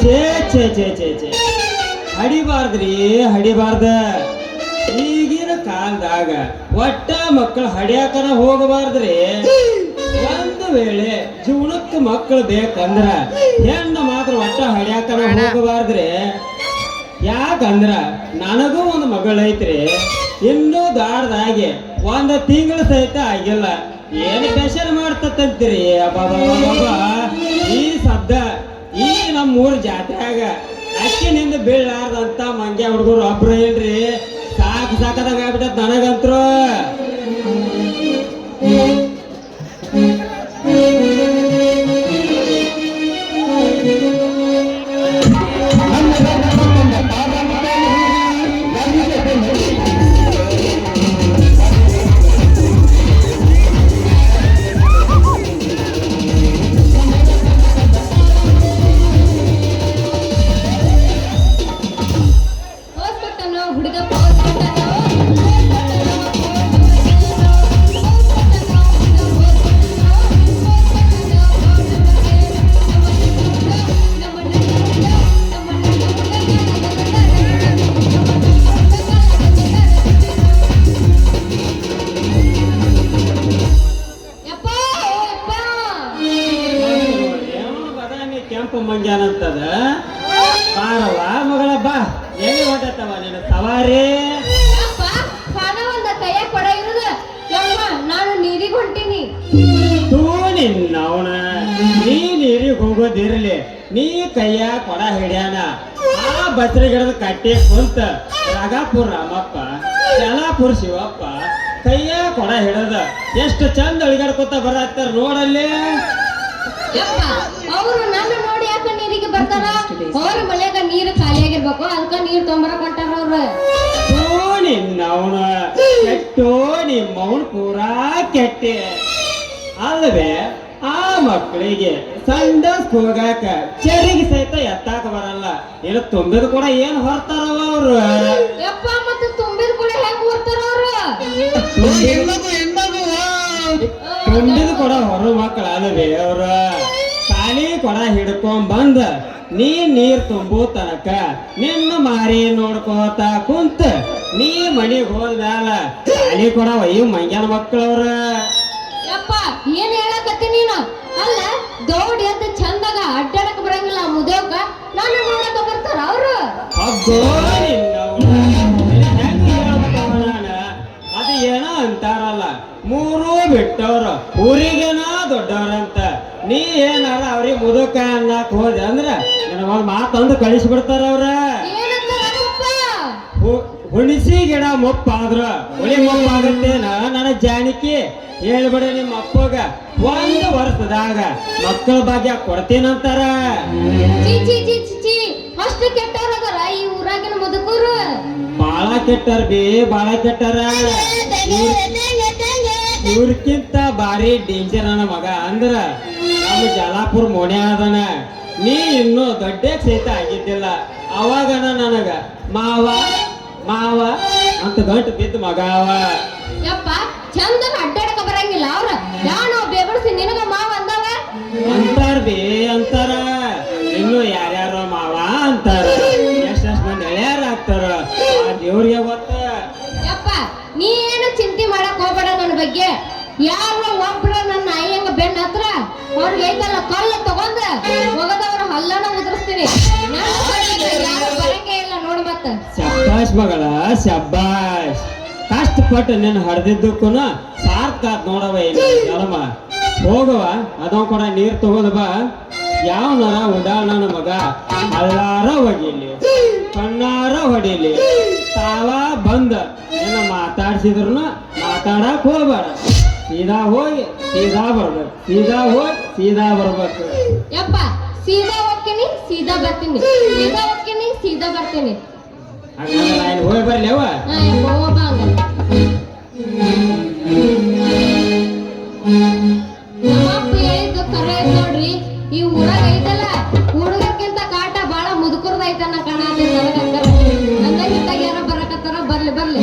ಛೇ ಛೇ ಛೇ ಛೇ ಛೇ ಹಡಿಬಾರ್ದ್ರಿ ಹಡಿಬಾರ್ದ. ಈಗಿನ ಕಾಲದಾಗ ಒಟ್ಟ ಮಕ್ಕಳು ಹಡಿಯಾಕನ ಹೋಗಬಾರ್ದ್ರಿ. ಒಂದು ವೇಳೆ ಜೀವನಕ್ಕೆ ಮಕ್ಕಳು ಬೇಕಂದ್ರ ಹೆಣ್ಣು ಮಾತ್ರ ಒಟ್ಟ ಹಡಿಯಾಕನ ಹೋಗಬಾರ್ದ್ರಿ. ಯಾಕಂದ್ರ ನನಗೂ ಒಂದು ಮಗಳೈತ್ರಿ, ಇನ್ನೂ ದಾಡ್ದಾಗೆ ಒಂದು ತಿಂಗಳು ಸಹಿತ ಆಗಿಲ್ಲ. ಏನು ಬೇಸರ ಮಾಡ್ತಂತೀರಿ ಅಬ್ಬಾ. ಈ ಶಬ್ದ ಈ ನಮ್ಮೂರ್ ಜಾತ್ರೆಯಾಗ ಅಕ್ಕಿನಿಂದ ಬೀಳಾರ್ದಂತ ಮಂಗ್ಯ ಹುಡುಗರು ಒಬ್ರು ಇಲ್ರಿ. ಸಾಕದಾಗ ಆಗ್ಬಿಟ್ಟತ್ ನನಗಂತ್ರು. ಕೆಂಪು ಮಂಗ್ಯಾನಂತದ ಬಾರವ ಮಗಳ ಬಾ. ಎಲ್ಲಿ ಹೊಟ್ಟವ ನೀನು ಸವಾರಿ? ನಾನು ನೀರಿಗೆ ಹೊಂಟೀನಿ. ತೂ ನಿನ್ನವನ ನೀ ನೀರಿಗೆ ಹೋಗೋದಿರ್ಲಿ, ನೀ ಕೈಯ ಕೊಡ ಹಿಡ್ಯಾನ ಆ ಬಸ್ರಿ ಗಿಡದ ಕಟ್ಟಿ ಕುಂತ ರಾಗಾಪುರ ರಾಮಪ್ಪ ಜಲಾಪುರ ಶಿವಪ್ಪ ಕೈಯ ಕೊಡ ಹಿಡದ ಎಷ್ಟು ಚಂದ ಅಳಿಗಾಡ್ಕೊತ ಬರತ್ತಾರ ನೋಡಲ್ಲಿ. ಅವರು ನನ್ನ ನೋಡಿ ಯಾಕ ನೀರಿಗೆ ಬರ್ತಾರ? ಅವ್ರ ಮಳೆಗ ನೀರು ಖಾಲಿಯಾಗಿರ್ಬೇಕು, ಅದಕ್ಕ ನೀರ್ ತೊಂಬರಕ್ ಹೊಂಟಾರ ಅವ್ರ. ನಿನ್ನವನ ಕೆಟ್ಟೋ ನಿಮ್ಮವನ್ ಪೂರಾ ಕೆಟ್ಟೆ ಅಲ್ವೇ. ಆ ಮಕ್ಕಳಿಗೆ ಸಂಡಸ್ ಹೋಗಾಕ ಚರಿಗೆ ಸಹಿತ ಎತ್ತಾಕ ಬರಲ್ಲ. ಏನು ತುಂಬಿದ ಕೂಡ ಏನ್ ಹೊರ್ತಾರವ ಅವ್ರು? ಯಪ್ಪ ಮತ್ತೆ ತುಂಬಿದ ಕೂಡ ಹೆಂಗ್ ಹೊರ್ತಾರ ಅವ್ರು? ತುಂಬಿದ ಕೂಡ ಹೊರ ಮಕ್ಕಳ ಅಲ್ವೇ ಅವ್ರ. ಖಾಲಿ ಕೊಡ ಹಿಡ್ಕೊಂಡ್ ಬಂದ ನೀರ್ ತುಂಬೋ ತನಕ ನಿನ್ನ ಮಾರಿ ನೋಡ್ಕೋತ ಕುಂತ ನೀ ಮನಿಗ್ ಹೋದ್ಮ್ಯಾಲ ಖಾಲಿ ಕೊಡ ಒಯ್ಯು ಮಂಗ್ಯಾನ ಮಕ್ಕಳವ್ರ. ಯಪ್ಪ ಏನ್ ಹೇಳಕತ್ತಿ ನೀನು? ಅಲ್ಲ ದೌಡ್ ಎದ್ದ ಚಂದಾಗ ಅಡ್ಡಾಡಕ್ ಬರಂಗಿಲ್ಲ ಮುದೇವ್ಕ ನಾನು ನೋಡಕ ಬರ್ತಾರ ಅವ್ರು? ಅಬ್ಬೋ ಅದು ಏನೋ ಅಂತಾರಲ್ಲ, ಮೂರೂ ಬಿಟ್ಟವ್ರು ಊರಿಗೇನ ದೊಡ್ಡವ್ರಂತ. ನೀ ಏನಾರ ಅವ್ರಿಗೆ ಮುದುಕ ಅನ್ನಕ್ ಹೋದೆ ಅಂದ್ರ ನನ್ನ ಒಂದ್ ಮಾತಂದು ಕಳಿಸ್ಬಿಡ್ತಾರ ಅವ್ರ. ಹುಣಸಿ ಗಿಡ ಮುಪ್ಪಾದ್ರ ಹುಳಿ ಮುಪ್ಪಾಗತ್ತೇನ ನನ್ನ ಜಾಣಿಕಿ? ಹೇಳ್ಬಿಡ ನಿಮ್ಮ ಅಪ್ಪಗ 1 ವರ್ಷದಾಗ ಮಕ್ಕಳ ಭಾಗ್ಯ ಕೊಡ್ತೀನಂತಾರ. ಅಷ್ಟು ಕೆಟ್ಟವ್ರದಾರ ಈ ಊರಾಗಿನ ಮುದುಕರು? ಬಾಳ ಕೆಟ್ಟಾರ ಬಿ, ಬಾಳ ಕೆಟ್ಟಾರ. ಇವ್ರಕ್ಕಿಂತ ಭಾರಿ ಡೇಂಜರ್ ನನ್ನ ಮಗ ಅಂದ್ರ ನಮ್ಮ ಜಲಾಪುರ ಮೋಣೆ ಅದನ. ನೀ ಇನ್ನೂ ದೊಡ್ಡ ಸಹಿತ ಆಗಿದ್ದಿಲ್ಲ ಅವಾಗನ ನನಗ ಮಾವ ಮಾವ ಅಂತ ಗಂಟು ಬಿದ್ದ ಮಗ ಅವ. ಯಪ್ಪ ಚಂದ ಅಡ್ಡಾಡಕ ಬರಂಗಿಲ್ಲ ಅವ್ರ. ಯಾನೋ ಬೇಬಡ್ಸಿ ನಿನಗ ಮಾವ ಅಂದವ ಅಂತಾರ ಬಿ ಅಂತಾರ. ಇನ್ನು ಯಾರ್ಯಾರೋ ಮಾವ ಅಂತಾರ, ಎಷ್ಟೆಷ್ಟು ಮಂದಿ ಎಳ್ಯಾರ ಆಗ್ತಾರ, ಆ ದೇವ್ರಿಗೆ ಗೊತ್ತ. ಯಪ್ಪ ನೀ ಏನು ಚಿಂತೆ ಮಾಡಕ್ ಹೋಗ್ಬೇಡ ನನ್ನ ಬಗ್ಗೆ. ಯಾವ ಒಬ್ರ ನನ್ನ ಅಯ್ಯಂಗ ಬೆನ್ನ ಹತ್ರ ಅವ್ರಿಗೆ ಐತಲ್ಲ ಕಲ್ಲ ತಗೊಂಡ ಹೋಗದವ್ರ ಹಲ್ಲನ ಉದುರಿಸ್ತೀನಿ. ಯಾರು ಬರಂಗೇ ಇಲ್ಲ ನೋಡು ಮತ್ತ. ಶಬ್ಬಾಷ್ ಮಗಳ ಶಬ್ಬಾಷ್. ಕಷ್ಟಪಟ್ಟು ನಿನ್ನ ಹಡ್ದಿದ್ದಕ್ಕೂ ಸಾರ್ಥಾತ್ ನೋಡವ. ಏನಮ್ಮ ಹೋಗವ ಅದವ ಕೂಡ ನೀರ್ ತಗೋದ ಬಾ. ಯಾವ ನರ ಉಡಾಳ ನನ್ನ ಮಗ ಹಳ್ಳಾರ ಒಗಿಲಿ ಕಣ್ಣಾರ ಹೊಡಿಲಿ ತಾವ ಬಂದ ಏನ ಮಾತಾಡ್ಸಿದ್ರು ಮಾತಾಡಕ್ ಹೋಗ್ಬೇಡ. ಸೀದಾ ಹೋಗಿ ಸೀದಾ ಬರ್ಬೇಕು, ಸೀದಾ ಹೋಗಿ ಸೀದಾ ಬರ್ಬೇಕು. ಯಪ್ಪ ಸೀದಾ ಹೋಗ್ತೀನಿ ಸೀದಾ ಬರ್ತೀನಿ, ಸೀದಾ ಹೋಗ್ತೀನಿ ಸೀದಾ ಬರ್ತೀನಿ. ಹಂಗಂದ್ರೆ ನಾನು ಹೋಗಿ ಬರ್ಲಿ ಅವ. ಹೋಗ ನಮ್ಮಪ್ಪ ಹೇಳಿದ್ದು ಕರೆ ನೋಡ್ರಿ. ಈ ಊರಾಗ ಐತಲ್ಲ ಹುಡುಗಕ್ಕಿಂತ ಕಾಟ ಬಾಳ ಮುದುಕರ್ದ ಐತನ್ನ ಕಾಣತ್ತೆ ನನಗಂತ. ಅಂದಾಗ ಯಾರ ಬರಕತ್ತಾರ ಬರ್ಲಿ ಬರ್ಲಿ.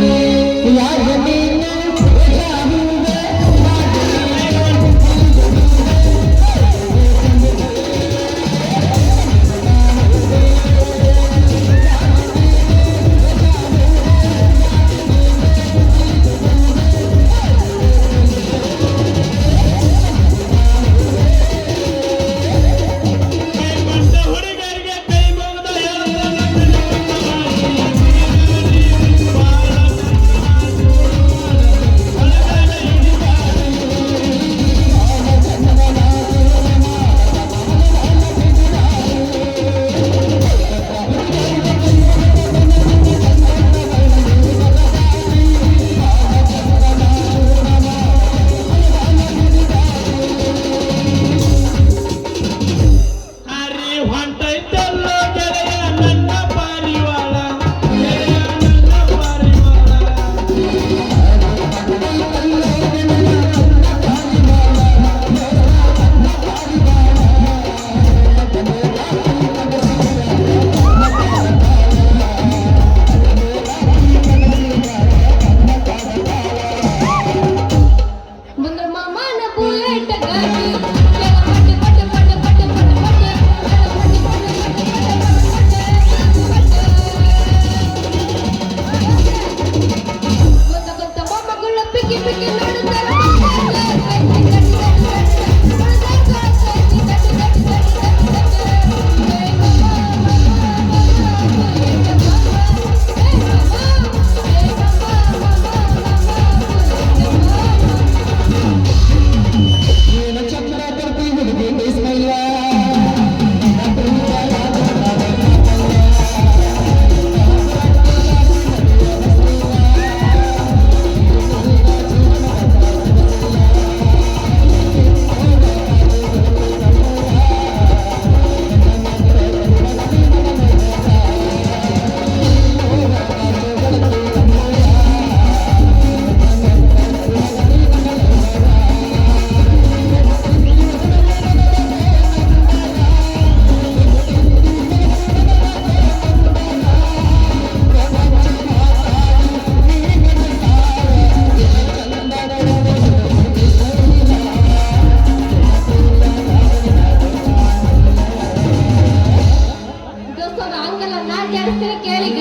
ಜಾಡಿಸ್ತೀನಿ ಕೇಳಿಗ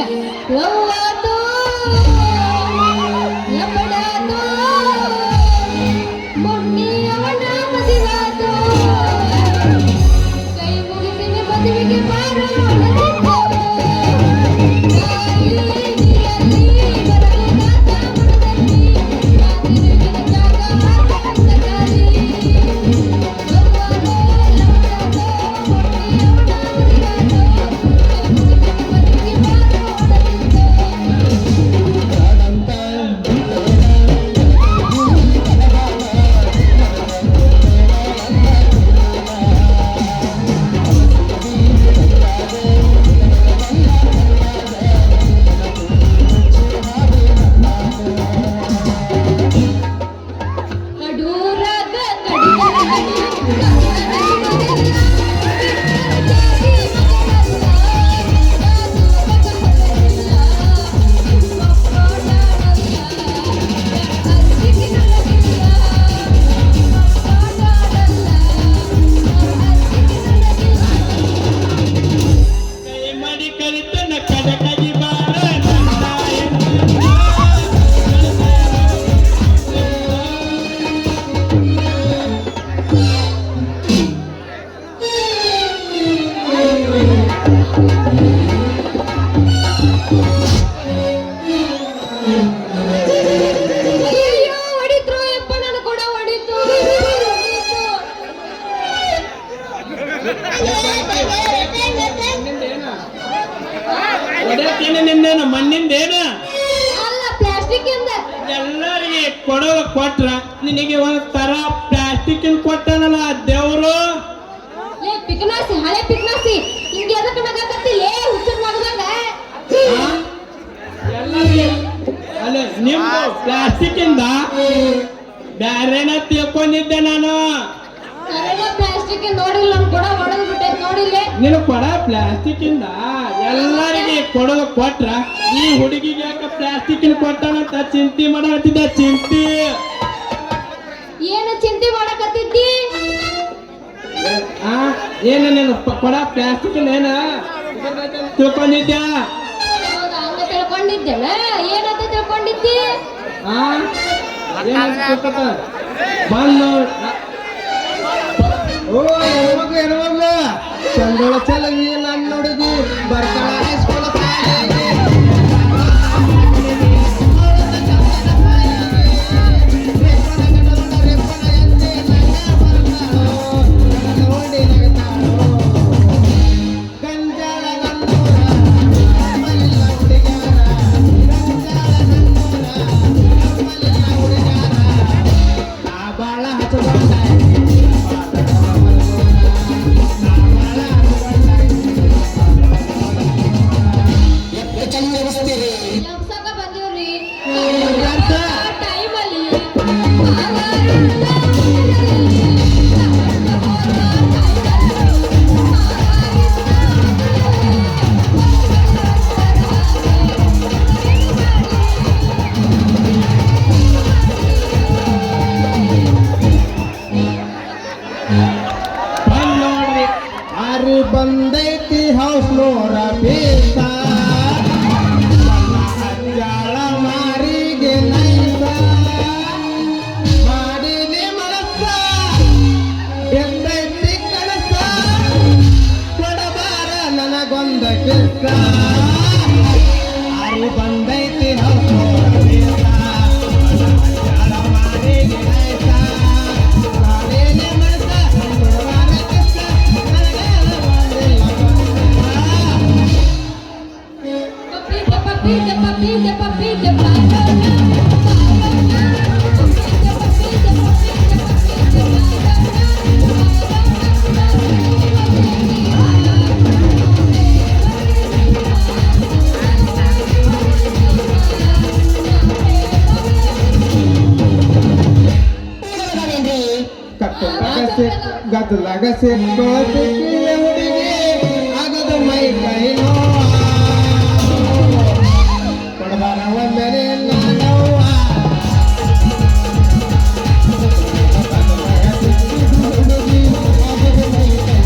ಲವ್ವಾತು ಲಪಡಾತು ಮುನ್ನಿಯವನ ಮದಿವಾತು ಕೈ ಮುಗಿತೀನಿ ಮದುವೆಗೆ ಬಾರೋ ನಿಂದೇನು ಮಣ್ಣಿಂದೇನ ಅಲ್ಲ ಪ್ಲಾಸ್ಟಿಕ್ ಇಂದ ಎಲ್ಲರಿಗೆ ಕೊಡೋ ಕೊಟ್ರ ನಿನಗೆ ಒಂದ್ ತರ ಪ್ಲಾಸ್ಟಿಕ್ ಕೊಟ್ಟನಲ್ಲ ದೇವ್ರು ಲೇ ಪಿಕ್ನಾಸಿ ಹಳೆ ಪಿಕ್ನಾಸಿ ಹಿಂಗೆ ಎದಕ್ಕೆ ನಗಾಕತ್ತಿ ಲೇ ಹುಚ್ಚರ್ ಮಗದಂಗ ಎಲ್ಲರಿಗೆ ಅಲ್ಲ ನಿಮ್ದು ಪ್ಲಾಸ್ಟಿಕ್ ಇಂದ ಬ್ಯಾರೇನ ತಿಳ್ಕೊಂಡಿದ್ದೆ ನಾನು ಕರೆನ ಪ್ಲಾಸ್ಟಿಕ್ ನೋಡಿಲ್ಲ ನನ್ ಕೂಡ ಒಳಗ್ ಬಿಟ್ಟೆ ನೋಡಿಲ್ಲ ನೀನು ಕೊಡ ಪ್ಲಾಸ್ಟಿಕ್ ಇಂದ ಎಲ್ಲರಿಗೆ ಕೊಡೋದು ಕೊಟ್ರ ಈ ಹುಡುಗಿಗೆ ಯಾಕ ಪ್ಲಾಸ್ಟಿಕ್ ಕೊಟ್ಟನಂತ ಚಿಂತೆ ಮಾಡತ್ತಿದ್ದ ಚಿಂತೆ ಏನು ಚಿಂತೆ ಮಾಡಕತ್ತಿದ್ದಿ ಏನು ನೀನು ಕೊಡ ಪ್ಲಾಸ್ಟಿಕ್ ಏನ ತಿಳ್ಕೊಂಡಿದ್ಯಾ ಹೌದಾ ಹಂಗ ತಿಳ್ಕೊಂಡಿದ್ದೇನ ಏನಂತ ತಿಳ್ಕೊಂಡಿದ್ದಿ ಬಂದು ಓ ಹೆಣ್ಮಗ್ಳು ಚಂದೋಳ ಚಲವಿ ನನ್ನ ಹುಡುಗಿ ಬರ್ತಾಳ ಹೈಸ್ಕೂಲ್ ಲವ್ಸಕ ಬಂದಿವ್ರಿ ಟೈಮಲ್ಲಿ ನೋಡ್ರಿ ಆರಿ ಬಂದೈತಿ ಹೌಸ್ ನೋರ ಬೇಕ ಜಾಳ ಮಾರಿಗೆ ನೈಸ ಮಾಡಿದೆ ಮನಸ್ಸ ಎಂದೈತಿ ಕನಸ ಕೊಡಬಾರ ನನಗೊಂದ ಕೆಲ್ಸ ಆರಿ ಬಂದೈತಿ ಹೌಸ್ ನೋರ ಬೇಕ ಜಾಳ ಮಾರಿಗೆ ನೈಸ ಮಾಡಿದೆ ಮನಸ್ಸ ಕೊಡಬಾರ ಕೆಲ್ಸ ನನಗೆ ಬಂದಿಲ್ಲ papita, papita, papita, papita, ಗದ್ದಲಾಗ ಸಿಕ್ಕೋತಿ ಹುಡುಗಿ ಆಗದು ಮೈ ಕೈ ಕೊಡಬಾರ ಒಂದರೆ ನಾನವ್ವ ಹುಡುಗಿ ಆಗದು ಮೈ ಕೈ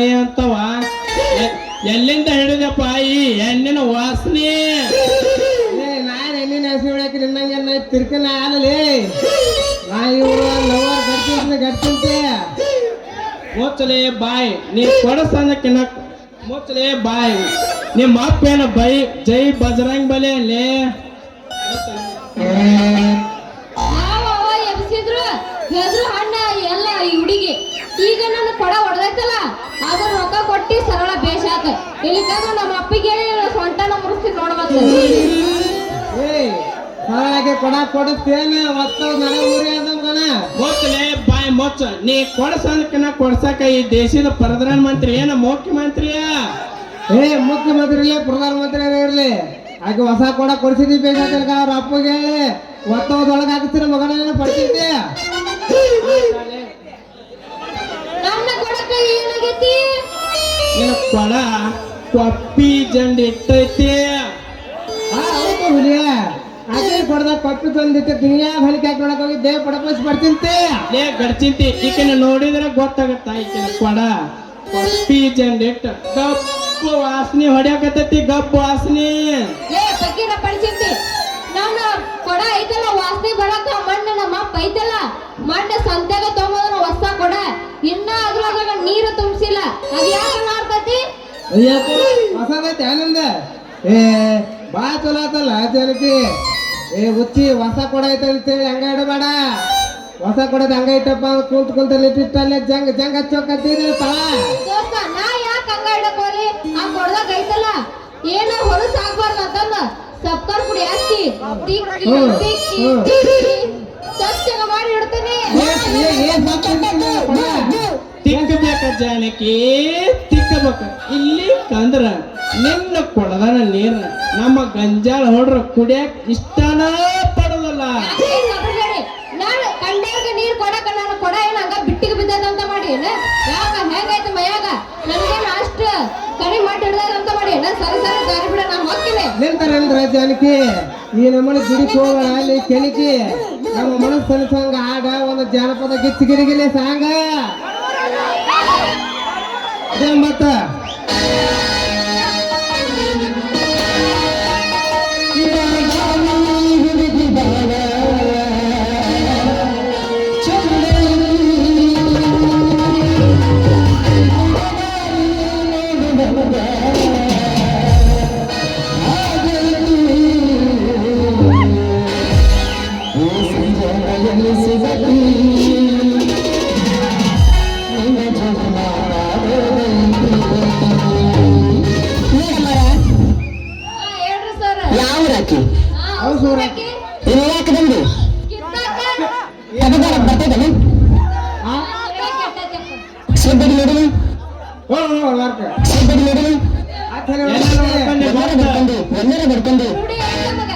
ನಾಯಿ ಅಂತವ ಎಲ್ಲಿಂದ ಹಿಡಿದಪ್ಪ ಈ ಹೆಣ್ಣಿನ ವಾಸನೆ ನಾನು ಎಣ್ಣಿನ ಹೆಸರು ಹೇಳಕ್ಕೆ ನಿನ್ನಂಗೆ ತಿರ್ಕನ ಆಗಲಿ ನಾ ಇವರು ಲವರ್ ಗಡ್ತಿಂತೆ ಮುಚ್ಚಲೆ ಬಾಯ್ ನೀ ಕೊಡಸನ್ನಕ್ಕಿನ್ನ ಮುಚ್ಚಲೆ ಬಾಯ್ ನಿಮ್ಮ ಅಪ್ಪ ಏನ ಬೈ ಜೈ ಬಜರಂಗ್ ಬಲಿ ಅಲ್ಲಿ ಯಾವ ಅವ ಎಬ್ಸಿದ್ರು ಹೆದ್ರು ಹಣ್ಣ ಎಲ್ಲ ಈ ಹುಡುಗಿ ಈಗ ನನ್ನ ಕೊಡ ಹೊಡೆದೈತಲ್ಲ ಅದ್ರ ರೊಕ್ಕ ಕೊಟ್ಟಿ ಸರಳ ಬೇಷ ಆತ ಇಲ್ಲಿಕಂದ್ರೆ ನಮ್ಮ ಅಪ್ಪಿಗೆ ಹೇಳಿ ಸೊಂಟನ ಮುರಿಸ್ತೀನಿ ನೋಡ್ಬೇಕು ಸರಳಾಗೆ ಕೊಡಿಸ್ತೇನೆ ಮತ್ತು ನನಗೆ ಊರಿ ಅಂದಮಗನ ಮುಚ್ಚಲೆ ಬಾಯ್ ಮುಚ್ಚ ನೀ ಕೊಡಸನ್ನಕ್ಕಿನ್ನ ಕೊಡ್ಸಕ ಈ ದೇಶದ ಪ್ರಧಾನ ಮಂತ್ರಿ ಏನ ಮುಖ್ಯಮಂತ್ರಿಯ ಮುಖ್ಯಮಂತ್ರಿ ಇರಲಿ ಪ್ರಧಾನಮಂತ್ರಿ ಇರಲಿ ಆಕೆ ಹೊಸ ಕೊಡಿಸಿದ್ವಿ ಬೇಕಾದ ಅವ್ರ ಅಪ್ಪಗೆ ಹೇಳಿ ಒತ್ತೊಳಗೆ ಹಾಕಿಸ್ತೀರ ಮಗನ ಪಡ್ತಿದ್ದೆ ನನ್ನ ಕೊಡಕ್ಕೆ ಏನಾಗೈತಿ ನಿನ್ನ ಕೊಡ ಕೊಪ್ಪಿ ಜಂಡ್ ಇಟ್ಟೈತಿ ಹೌದು ಹುಲಿಯ ಆಕೆ ಕೊಡದ ಪಪ್ಪಿ ತಂದಿಟ್ಟು ದುನಿಯಾ ಹಲಿಕೆ ಹಾಕಿ ನೋಡಕ್ ಹೋಗಿ ದೇವ್ ಪಡಪಸ್ ಪಡ್ತಿಂತೆ ಲೇ ಗಡ್ಚಿಂತಿ ಈಕೆನ ನೋಡಿದ್ರೆ ಗೊತ್ತಾಗತ್ತ ಈಕೆನ ಕೊಡ ಕೊಪ್ಪಿ ಜಂಡ್ ಇಟ್ಟ ಗಪ್ಪು ವಾಸನೆ ಹೊಡ್ಯಾಕತ್ತೈತಿ ಗಪ್ಪು ವಾಸನೆ ಏ ಪಕ್ಕೀರ ಪಡಿಸಿದ್ದಿ ನನ್ನ ಕೊಡ ಐತಲ್ಲ ವಾಸನೆ ಬರಕ ಮಣ್ಣು ನಮ್ಮ ಅಪ್ಪ ಐತಲ್ಲ ಮಣ್ಣು ಸಂತ್ಯಾಗ ತಗೊಂಡ್ರ ಹೊಸ ಕೊಡ ಇನ್ನ ಅದ್ರೊಳಗ ನೀರು ತುಂಬಿಸಿಲ್ಲ ಅದ್ ಯಾಕೆ ಮಾಡ್ತೈತಿ ಅಯ್ಯಪ್ಪ ಹೊಸದೈತೆ ಆನಂದ ಬಾ ಚಲೋ ಆತಲ್ಲ ಜನಕ್ಕೆ ಹುಚ್ಚಿ ಹೊಸ ಕೊಡ ಐತೆ ಅಂತೇಳಿ ಹಂಗ ಇಡಬೇಡ ಹೊಸ ಕೊಡದ ಹಂಗ ಇಟ್ಟಪ್ಪ ಕುಂತ ಇಟ್ಟಲ್ಲೇ ಜಂಗ್ ಹಚ್ಚೋಕತ್ತೀರಿ ತಳ ದೋಸ್ತ ನಾ ಯಾಕೆ ಹಂಗ ಇಡಕೋರಿ ಆ ಕೊಡದಾಗ ಐತಲ್ಲ ಏನ ಹೊಲಸು ಆಗ್ಬಾರ್ದು ಅಂತಂದ ಸಬ್ಕರ್ ಪುಡಿ ಹಾಕಿ ತಿಕ್ಕಿ ತಿಕ್ಕಿ ತಿಕ್ಕಿ ಸ್ವಚ್ಛಗ ಮಾಡಿ ಇಡ್ತೀನಿ ತಿಕ್ಕಬೇಕ ಜಾನಕಿ ತಿಕ್ಕಬೇಕ ಇಲ್ಲಿ ಕಂದ್ರ ನಿನ್ನ ಕೊಡದನ ನೀರ ನಮ್ಮ ಗಂಜಾಳ ಹೊಡ್ರ ಕುಡಿಯಕ್ ಇಷ್ಟನ ಪಡೋದಲ್ಲ ನಾನು ಕಂಡಾಗ ನೀರ್ ಕೊಡಕ ನಾನು ಕೊಡ ಏನ ಹಂಗ ಬಿಟ್ಟಿಗೆ ಬಿದ್ದದಂತ ಮಾಡಿ ಯಾಕ ಹೆಂಗೈತೆ ಮೈಯಾಗ ನನ್ಗೇನು ಅಷ್ಟು ಕಡಿ ಮಾಡಿ ಹಿಡ್ದದಂತ ಮಾಡಿ ಸರಿ ಸರಿ ದಾರಿ ಬಿಡ ನಾ ಹೋಗ್ತೀನಿ ನಿಂತಾರೇನ್ರ ಜಾನಕಿ ಈ ನಮ್ಮನೆ ಗಿಡಿಕ್ ಹೋಗೋಣ ಅಲ್ಲಿ ಕೆಣಕಿ ನಮ್ಮ ಮನಸ್ಸನ್ನು ಸಂಗ ಆಗ ಒಂದು ಜಾನಪದ ಗಿಚ್ಚಿಗಿರಿಗಿಲೆ ಸಾಂಗ ಮತ್ತ ಹೇಳ್ರಿ ಸರ್ ಯಾವ್ರಾಕಿ ಅವ್ರು ಸೂರಾಕಿ ಯಾಕೆ ಬಂದು ಕಿತ್ತಾಕ ಬರ್ತದಲ್ಲ ಸಿಬ್ಬಡಿ ನೋಡಿ ಸಿಬ್ಬಡಿ ನೋಡಿ ಒಂದರ ಬಡ್ಕೊಂಡು ರೂಢಿ ಐತೆ ನಮಗ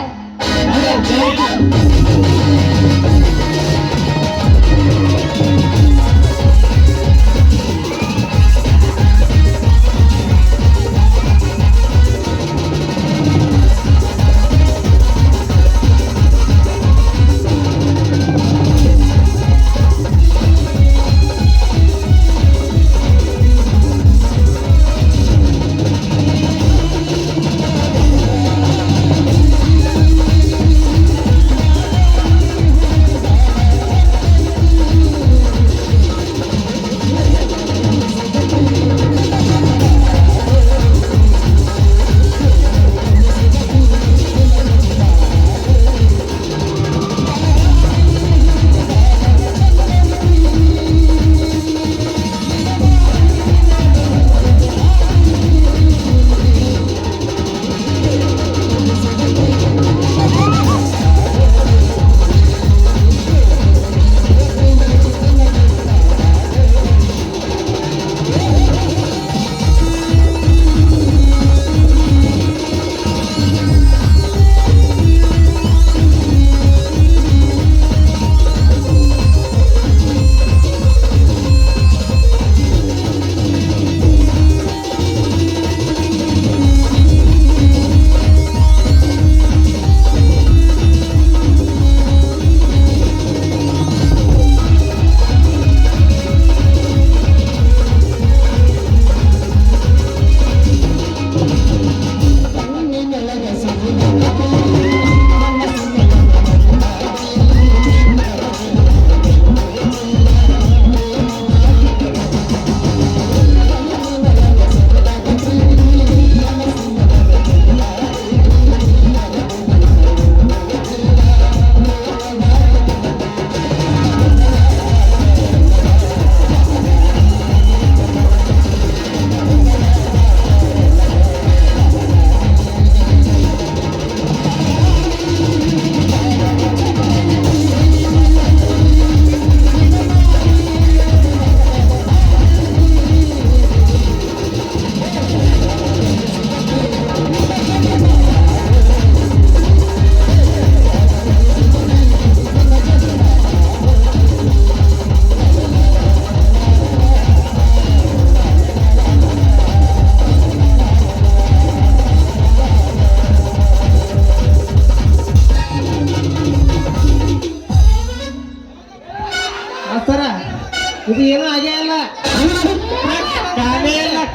ಇದು ಏನೂ ಆಗೇ ಇಲ್ಲ.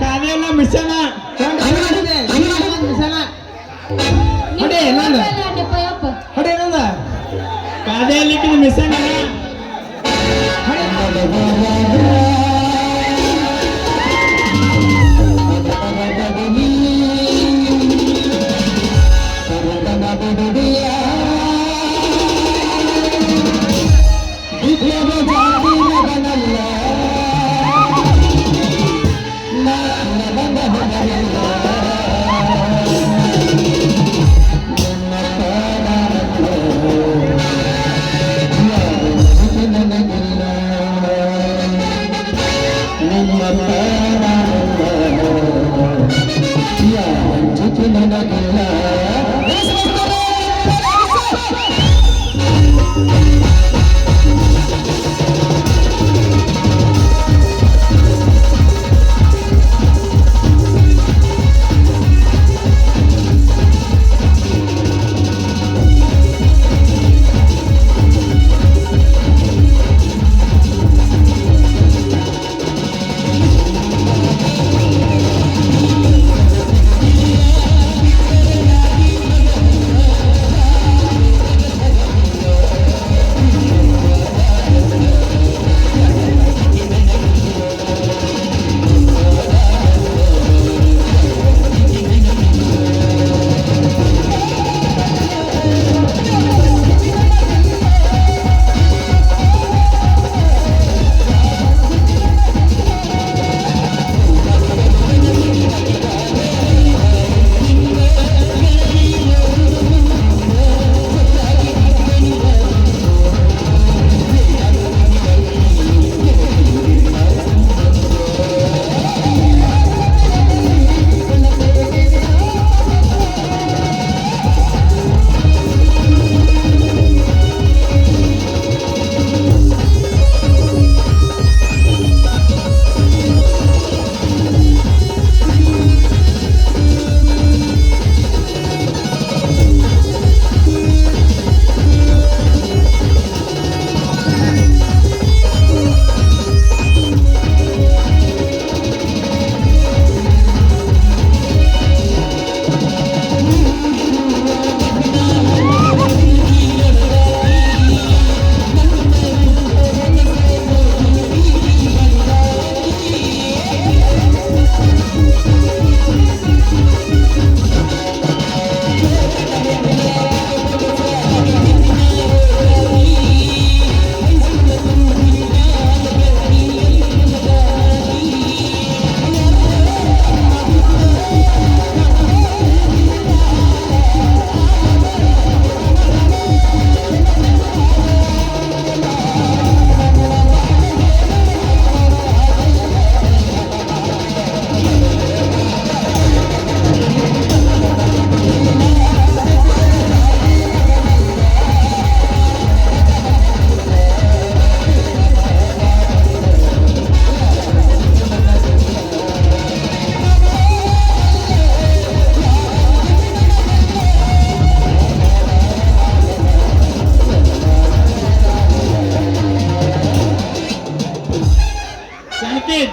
ಕಾದೇ ಇಲ್ಲ ಮಿಷನ. ಮಿಷನ ನೀನ್ ಹೊಡಿ ಇನ್ನೊಂದು. ಯಪ್ಪ ಯಪ್ಪ. ಹೊಡಿ ಇನ್ನೊಂದು. ಕಾದೇ ಇಲ್ಲಿಕ್ಕಿದ ಮಿಷನ್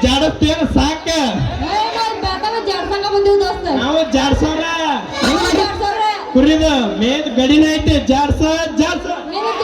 ಜಾಡಸ್ತೇನ ಸಾಕ ಜಾಡ್ಸಂಗ ಬಂದಿವ್ ದೋಸ್ತ ನಾವು ಜಾಡ್ಸೋರ ಜಾಡ್ಸವ್ರೆ ಕುರಿದ ಮೇದ್ ಗಡಿನ ಐತೆ ಜಾಡ್ಸ ನಿನಗ್